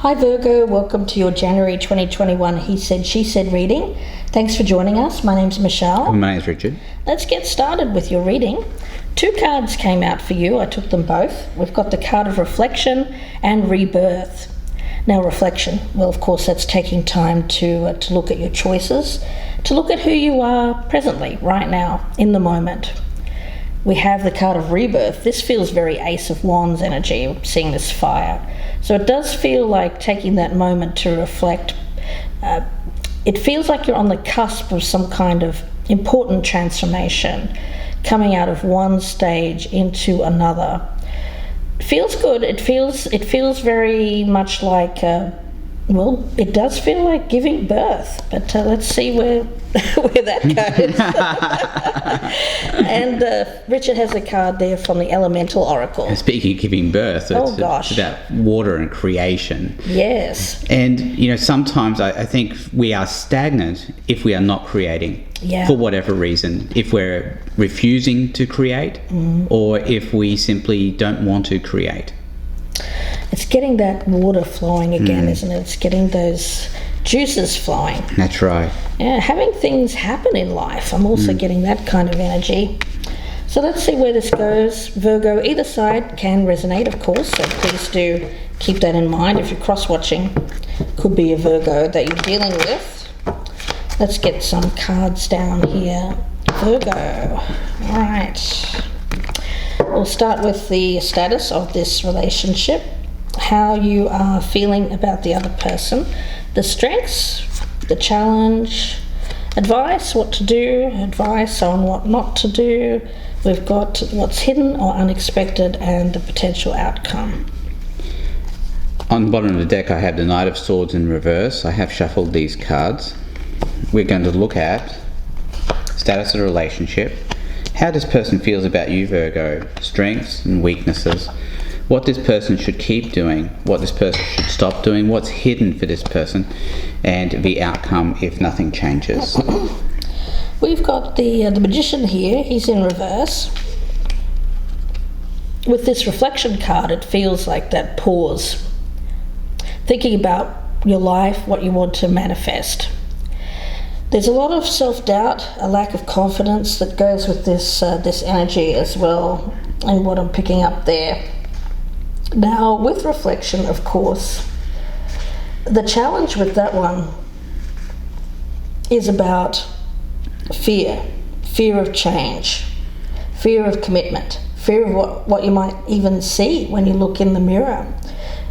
Hi Virgo, welcome to your January 2021 He Said, She Said reading. Thanks for joining us. My name's Michelle. My name's Richard. Let's get started with your reading. 2 cards came out for you. I took them both. We've got the card of reflection and rebirth. Now reflection, well of course that's taking time to look at your choices, to look at who you are presently, right now, in the moment. We have the card of rebirth. This feels very Ace of Wands energy, seeing this fire. So it does feel like taking that moment to reflect. It feels like you're on the cusp of some kind of important transformation, coming out of one stage into another. It feels good. It feels very much like, it does feel like giving birth. But let's see where that goes. And Richard has a card there from the Elemental Oracle. And speaking of giving birth, it's about water and creation. Yes. And, sometimes I think we are stagnant if we are not creating. Yeah. For whatever reason. If we're refusing to create or if we simply don't want to create. It's getting that water flowing again, isn't it? It's getting those juices flowing. That's right. Yeah, having things happen in life. I'm also getting that kind of energy. So let's see where this goes. Virgo, either side can resonate, of course, so please do keep that in mind. If you're cross-watching, could be a Virgo that you're dealing with. Let's get some cards down here. Virgo. All right. We'll start with the status of this relationship, how you are feeling about the other person, the strengths, the challenge, advice, what to do, advice on what not to do. We've got what's hidden or unexpected and the potential outcome. On the bottom of the deck, I have the Knight of Swords in reverse. I have shuffled these cards. We're going to look at status of the relationship, how this person feels about you, Virgo, strengths and weaknesses, what this person should keep doing, what this person should stop doing, what's hidden for this person, and the outcome if nothing changes. We've got the Magician here. He's in reverse. With this reflection card, it feels like that pause, thinking about your life, what you want to manifest. There's a lot of self-doubt, a lack of confidence that goes with this energy as well, and what I'm picking up there. Now, with reflection, of course, the challenge with that one is about fear of change, fear of commitment, fear of what you might even see when you look in the mirror,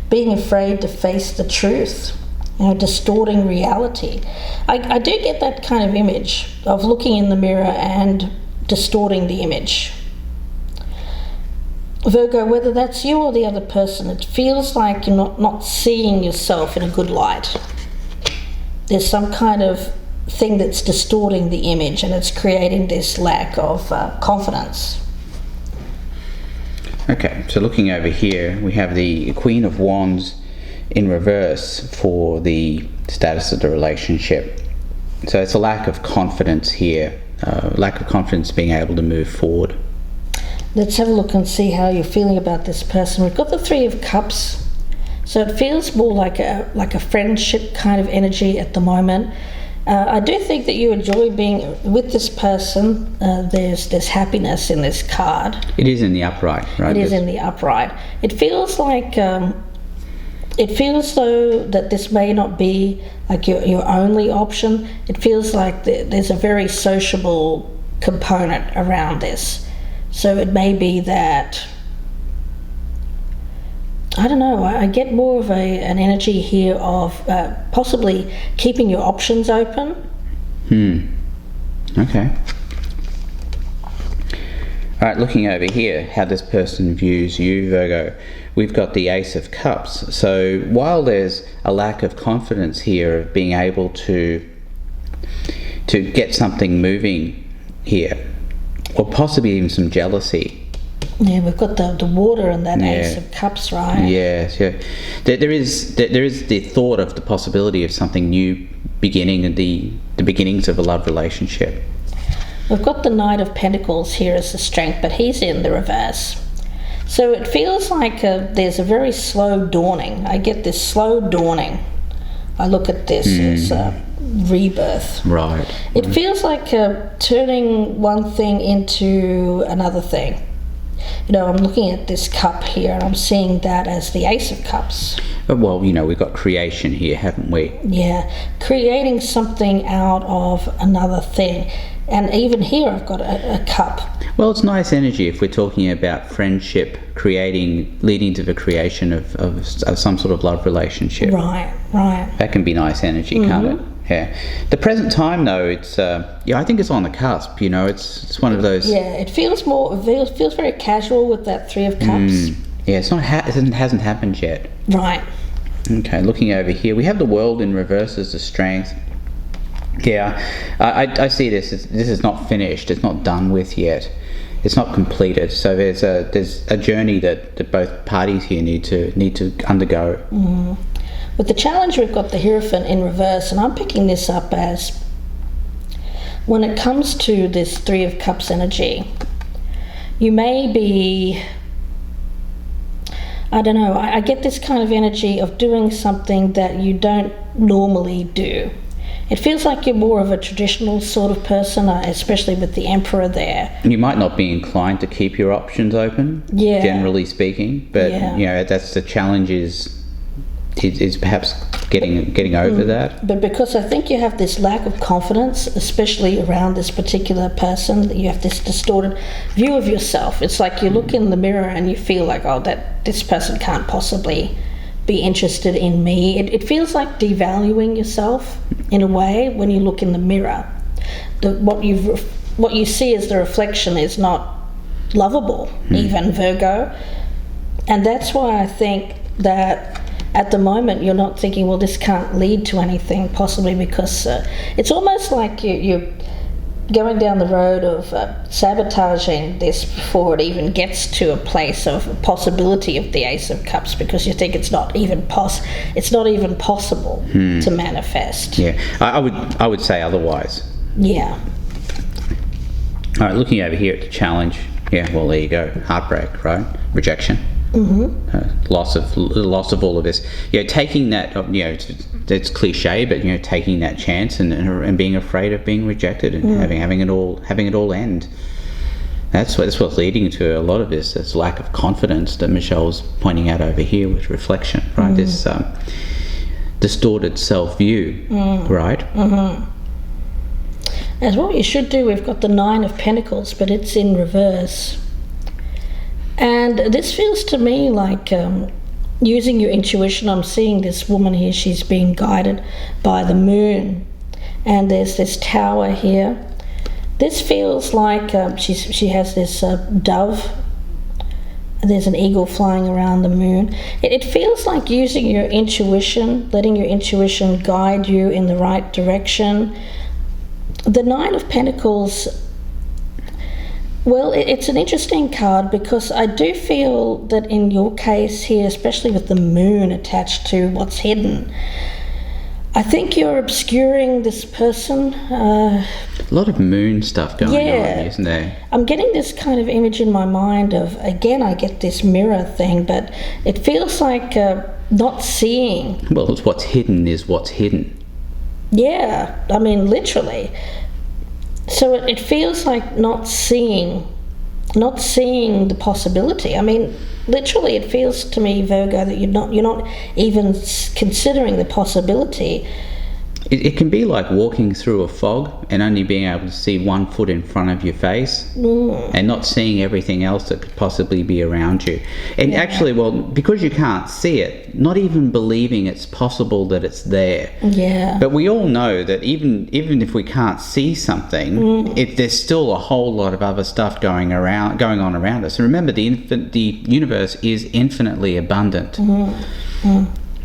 being afraid to face the truth, distorting reality. I do get that kind of image of looking in the mirror and distorting the image. Virgo, whether that's you or the other person, it feels like you're not seeing yourself in a good light. There's some kind of thing that's distorting the image and it's creating this lack of confidence. Okay, so looking over here, we have the Queen of Wands in reverse for the status of the relationship. So it's a lack of confidence here, lack of confidence being able to move forward. Let's have a look and see how you're feeling about this person. We've got the 3 of Cups, so it feels more like a friendship kind of energy at the moment. I do think that you enjoy being with this person. There's happiness in this card. It is in the upright, right? It is in the upright. It feels like it feels though that this may not be like your only option. It feels like there's a very sociable component around this. So it may be that, I don't know, I get more of an energy here of possibly keeping your options open. Okay. All right, looking over here, how this person views you, Virgo, we've got the Ace of Cups. So while there's a lack of confidence here of being able to get something moving here, or possibly even some jealousy. Yeah, we've got the water and that Ace of Cups, right? Yes, yeah. There is the thought of the possibility of something new beginning and the beginnings of a love relationship. We've got the Knight of Pentacles here as the strength, but he's in the reverse. So it feels like there's a very slow dawning. I get this slow dawning. I look at this as rebirth. Right. It feels like turning one thing into another thing. I'm looking at this cup here and I'm seeing that as the Ace of Cups. Well, we've got creation here, haven't we? Yeah, creating something out of another thing. And even here I've got a cup. Well, it's nice energy if we're talking about friendship, leading to the creation of some sort of love relationship. Right. That can be nice energy, can't it? Yeah. The present time, though, it's I think it's on the cusp. It's one of those. Yeah, it feels very casual with that Three of Cups. Yeah, it's not. It hasn't happened yet. Right. Okay, looking over here, we have the World in reverse as the Strength. Yeah, I see this. This is not finished. It's not done with yet. It's not completed. So there's a journey that both parties here need to undergo. With the challenge, we've got the Hierophant in reverse, and I'm picking this up as when it comes to this Three of Cups energy, you may be, I don't know, I get this kind of energy of doing something that you don't normally do. It feels like you're more of a traditional sort of person, especially with the Emperor there. You might not be inclined to keep your options open, generally speaking, but that's the challenge is perhaps getting over that. But because I think you have this lack of confidence, especially around this particular person, that you have this distorted view of yourself. It's like you look in the mirror and you feel like, this person can't possibly be interested in me. It feels like devaluing yourself in a way when you look in the mirror. What you see as the reflection is not lovable, even Virgo. And that's why I think that at the moment you're not thinking, well, this can't lead to anything, possibly because it's almost like you're going down the road of sabotaging this before it even gets to a place of possibility of the Ace of Cups, because you think it's not even possible to manifest. Yeah, I would say otherwise. Yeah. All right, looking over here at the challenge. Yeah, well, there you go. Heartbreak, right? Rejection. Loss of all of this. Taking that. It's cliche, but taking that chance and being afraid of being rejected and having it all end. That's what's leading to a lot of this lack of confidence that Michelle's pointing out over here with reflection, right? This distorted self-view, right? As what you should do, we've got the Nine of Pentacles, but it's in reverse. And this feels to me like using your intuition. I'm seeing this woman here, she's being guided by the moon. And there's this tower here. This feels like she has this dove. There's an eagle flying around the moon. It feels like using your intuition, letting your intuition guide you in the right direction. The Nine of Pentacles, well, it's an interesting card because I do feel that in your case here, especially with the moon attached to what's hidden, I think you're obscuring this person. A lot of moon stuff going on, isn't there? I'm getting this kind of image in my mind of, again, I get this mirror thing, but it feels like not seeing. Well, it's what's hidden is what's hidden. Yeah, I mean, literally. So it feels like not seeing the possibility. I mean, literally, it feels to me, Virgo, that you're not even considering the possibility. It can be like walking through a fog and only being able to see 1 foot in front of your face and not seeing everything else that could possibly be around you. And actually, well, because you can't see it, not even believing it's possible that it's there. Yeah. But we all know that even if we can't see something, there's still a whole lot of other stuff going on around us. And remember, the universe is infinitely abundant.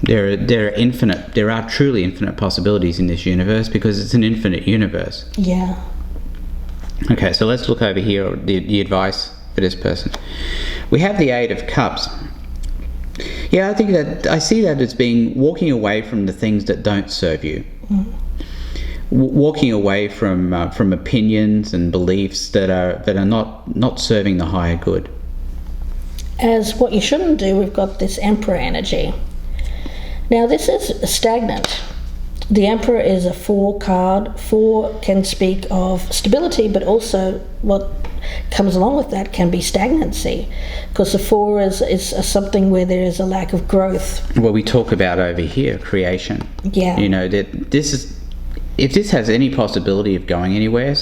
There are truly infinite possibilities in this universe because it's an infinite universe. Yeah. Okay, so let's look over here at the advice for this person. We have the Eight of Cups. Yeah, I see that as being walking away from the things that don't serve you. Walking away from opinions and beliefs that are not serving the higher good. as what you shouldn't do, we've got this Emperor energy. Now, this is stagnant. The Emperor is a 4 card. 4 can speak of stability, but also what comes along with that can be stagnancy, because the 4 is something where there is a lack of growth. Well, we talk about over here creation. Yeah. You know, that this is, if this has any possibility of going anywhere,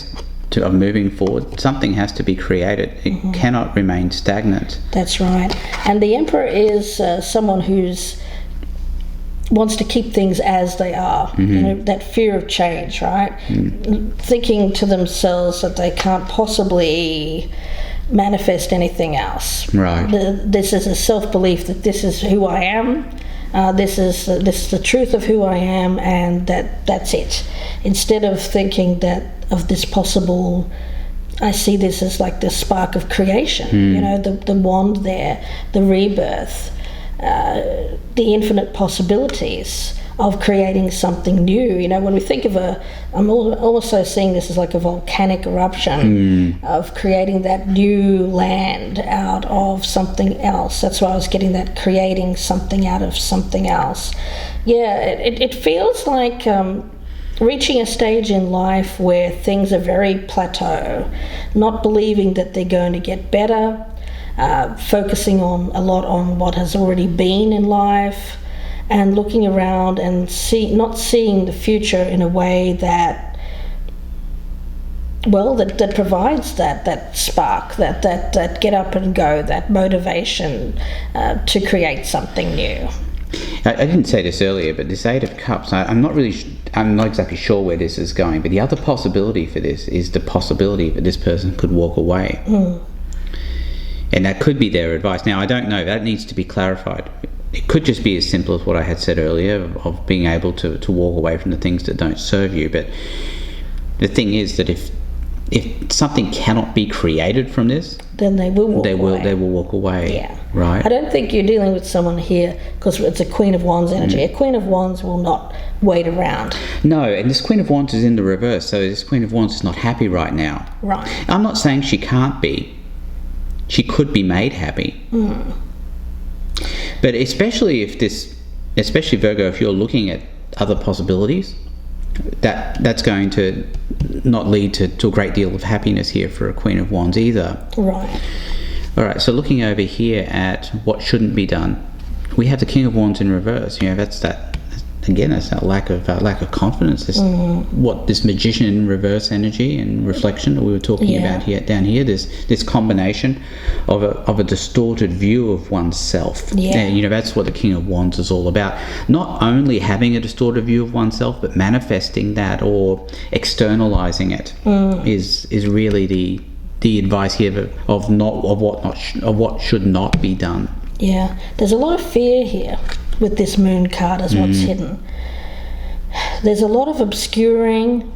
of moving forward, something has to be created. It cannot remain stagnant. That's right. And the Emperor is someone who's wants to keep things as they are. You know, that fear of change, right? Thinking to themselves that they can't possibly manifest anything else. Right. This is a self-belief that this is who I am. This is the truth of who I am, and that's it. Instead of thinking that of this possible, I see this as like the spark of creation. You know, the wand there, the rebirth. The infinite possibilities of creating something new. You know, when we think of I'm also seeing this as like a volcanic eruption of creating that new land out of something else. That's why I was getting that creating something out of something else. Yeah, it feels like reaching a stage in life where things are very plateau, not believing that they're going to get better, focusing a lot on what has already been in life, and looking around and not seeing the future in a way that provides that spark, that get up and go, that motivation to create something new. I didn't say this earlier, but this 8 of Cups, I'm not exactly sure where this is going, but the other possibility for this is the possibility that this person could walk away. And that could be their advice. Now, I don't know. That needs to be clarified. It could just be as simple as what I had said earlier, of being able to walk away from the things that don't serve you. But the thing is that if something cannot be created from this, then they will walk away. They will walk away. Yeah. Right. I don't think you're dealing with someone here because it's a Queen of Wands energy. A Queen of Wands will not wait around. No, and this Queen of Wands is in the reverse. So this Queen of Wands is not happy right now. Right. I'm not saying she can't be. She could be made happy. But especially Virgo, if you're looking at other possibilities, that's going to not lead to a great deal of happiness here for a Queen of Wands either. Right. All right, so looking over here at what shouldn't be done, we have the King of Wands in reverse. You know, that's that lack of confidence. What this Magician in reverse energy and reflection that we were talking about here down here. This combination of a distorted view of oneself. Yeah. And, you know, that's what the King of Wands is all about. Not only having a distorted view of oneself, but manifesting that or externalizing it is really the advice here of what should not be done. Yeah, there's a lot of fear here with this Moon card as what's hidden. There's a lot of obscuring,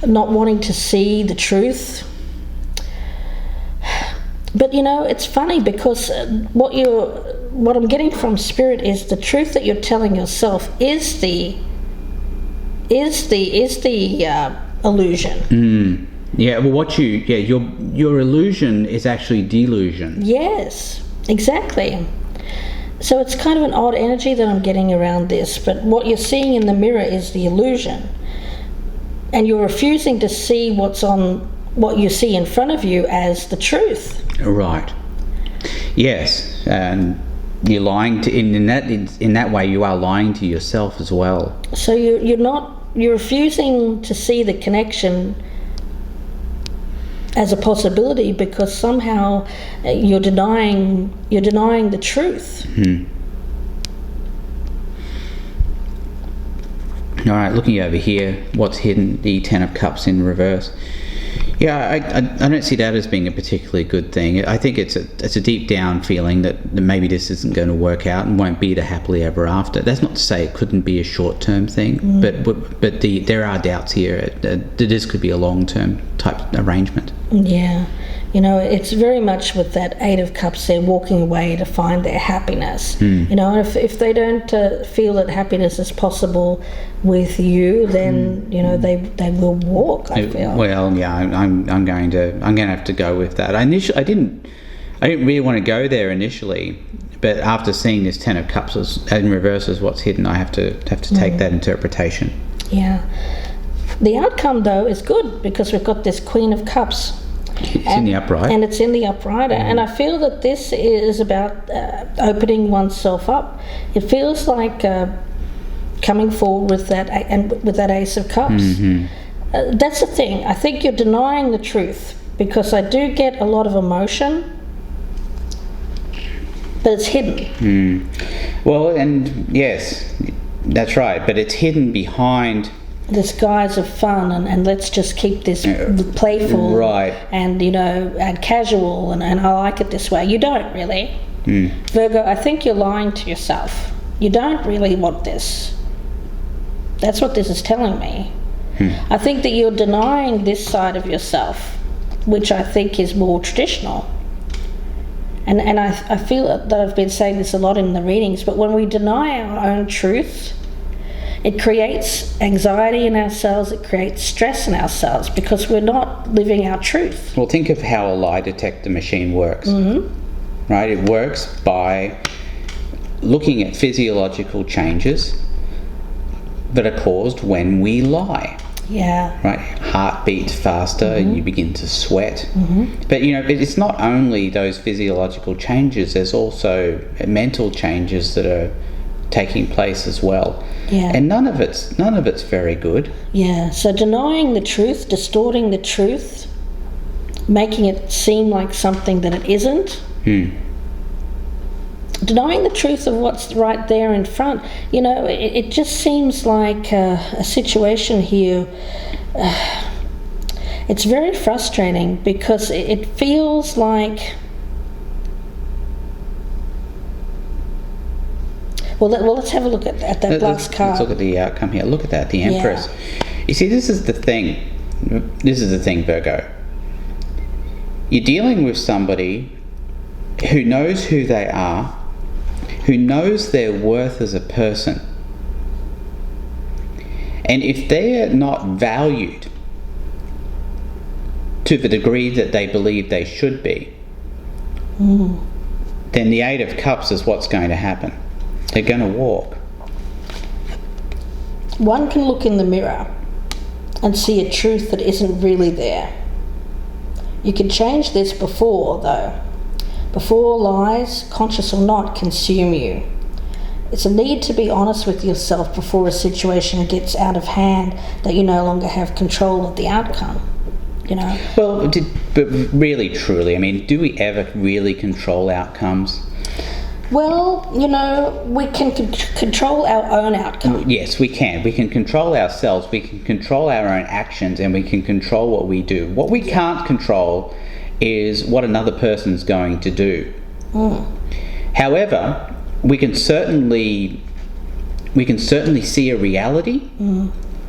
not wanting to see the truth. But you know, it's funny because what I'm getting from Spirit is the truth that you're telling yourself is the illusion. Yeah, well, your illusion is actually delusion. Yes, exactly. So it's kind of an odd energy that I'm getting around this, but what you're seeing in the mirror is the illusion. And you're refusing to see what you see in front of you as the truth. Right. Yes, and you're lying in that way you are lying to yourself as well. So you're refusing to see the connection as a possibility because somehow you're denying the truth. All right, looking over here, what's hidden? The 10 of Cups in reverse. Yeah, I don't see that as being a particularly good thing. I think it's a deep down feeling that maybe this isn't going to work out and won't be the happily ever after. That's not to say it couldn't be a short term thing, but there are doubts here that this could be a long term type arrangement. Yeah. You know, it's very much with that 8 of Cups, they're walking away to find their happiness. You know, if they don't feel that happiness is possible with you, then you know they will walk. I feel. Well, yeah, I'm going to have to go with that. I I didn't really want to go there initially, but after seeing this Ten of Cups in reverse as what's hidden, I have to take that interpretation. Yeah. The outcome, though, is good because we've got this Queen of Cups. It's in the upright. And it's in the upright. And I feel that this is about opening oneself up. It feels like coming forward with that Ace of Cups. That's the thing. I think you're denying the truth because I do get a lot of emotion, but it's hidden. Well, and yes, that's right, but it's hidden behind this guise of fun and let's just keep this playful, right, and and casual and I like it this way. You don't really. Virgo, I think you're lying to yourself. You don't really want this. That's what this is telling me. I think that you're denying this side of yourself, which I think is more traditional. And I feel that I've been saying this a lot in the readings, but when we deny our own truth, it creates anxiety in ourselves, it creates stress in ourselves because we're not living our truth. Well, think of how a lie detector machine works. Right? It works by looking at physiological changes that are caused when we lie. Yeah. Right? Heart beats faster and you begin to sweat. But it's not only those physiological changes, there's also mental changes that are taking place as well. Yeah. And none of it's very good. Yeah. So denying the truth, distorting the truth, making it seem like something that it isn't. Denying the truth of what's right there in front. It just seems like a situation here. It's very frustrating because it feels like. Well, let's have a look at that last card. Let's look at the outcome here. Look at that, the Empress. You see, this is the thing. This is the thing, Virgo. You're dealing with somebody who knows who they are, who knows their worth as a person. And if they're not valued to the degree that they believe they should be, then the Eight of Cups is what's going to happen. They're going to walk. One can look in the mirror and see a truth that isn't really there. You can change this before lies, conscious or not, consume you. It's a need to be honest with yourself before a situation gets out of hand that you no longer have control of the outcome. Well, but really, truly, I mean, do we ever really control outcomes? Well, we can control our own outcome. Yes, we can. We can control ourselves, we can control our own actions, and we can control what we do. What we can't control is what another person's going to do. However, we can certainly see a reality,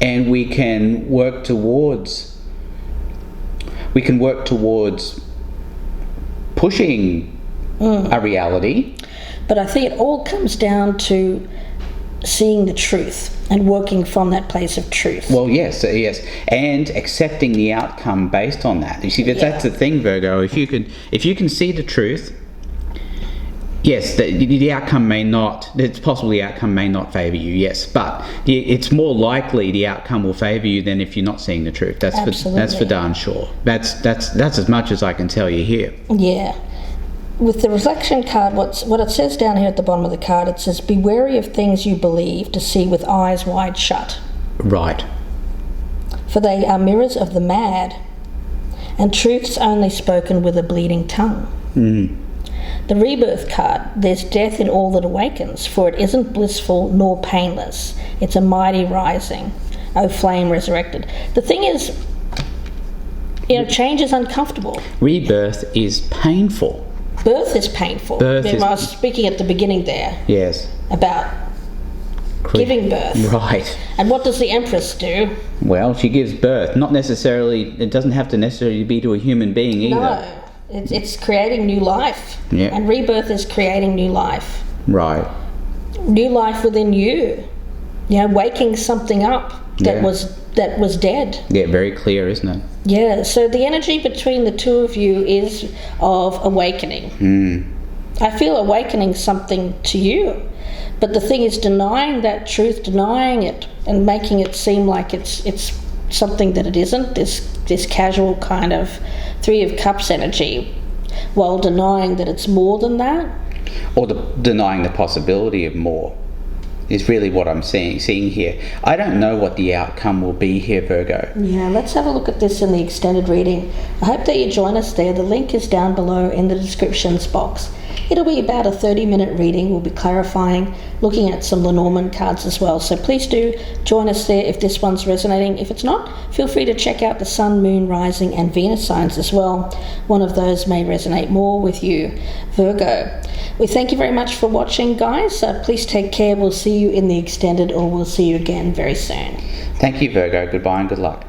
and we can work towards pushing a reality. But I think it all comes down to seeing the truth and working from that place of truth. Well, yes, and accepting the outcome based on that. You see, that's the thing, Virgo. If you can see the truth, yes, the outcome may not. It's possible the outcome may not favour you. Yes, but it's more likely the outcome will favour you than if you're not seeing the truth. That's for darn sure. That's as much as I can tell you here. Yeah. With the reflection card, what it says down here at the bottom of the card, it says, be wary of things you believe to see with eyes wide shut. Right. For they are mirrors of the mad, and truths only spoken with a bleeding tongue. The rebirth card, there's death in all that awakens, for it isn't blissful nor painless. It's a mighty rising, O flame resurrected. The thing is, change is uncomfortable. Rebirth is painful. Birth is painful. I was speaking at the beginning there. Yes. About giving birth. Right. And what does the Empress do? Well, she gives birth. Not necessarily, it doesn't have to necessarily be to a human being either. No. It's creating new life. Yeah. And rebirth is creating new life. Right. New life within you. Waking something up that was was dead. Yeah, very clear, isn't it? Yeah, so the energy between the two of you is of awakening. I feel awakening something to you, but the thing is denying that truth, denying it, and making it seem like it's something that it isn't, this casual kind of Three of Cups energy, while denying that it's more than that. Or denying the possibility of more is really what I'm seeing here. I don't know what the outcome will be here, Virgo. Yeah, let's have a look at this in the extended reading. I hope that you join us there. The link is down below in the descriptions box. It'll be about a 30-minute reading. We'll be clarifying, looking at some Lenormand cards as well. So please do join us there if this one's resonating. If it's not, feel free to check out the Sun, Moon, Rising and Venus signs as well. One of those may resonate more with you, Virgo. We thank you very much for watching, guys. Please take care. We'll see you in the extended, or we'll see you again very soon. Thank you, Virgo. Goodbye and good luck.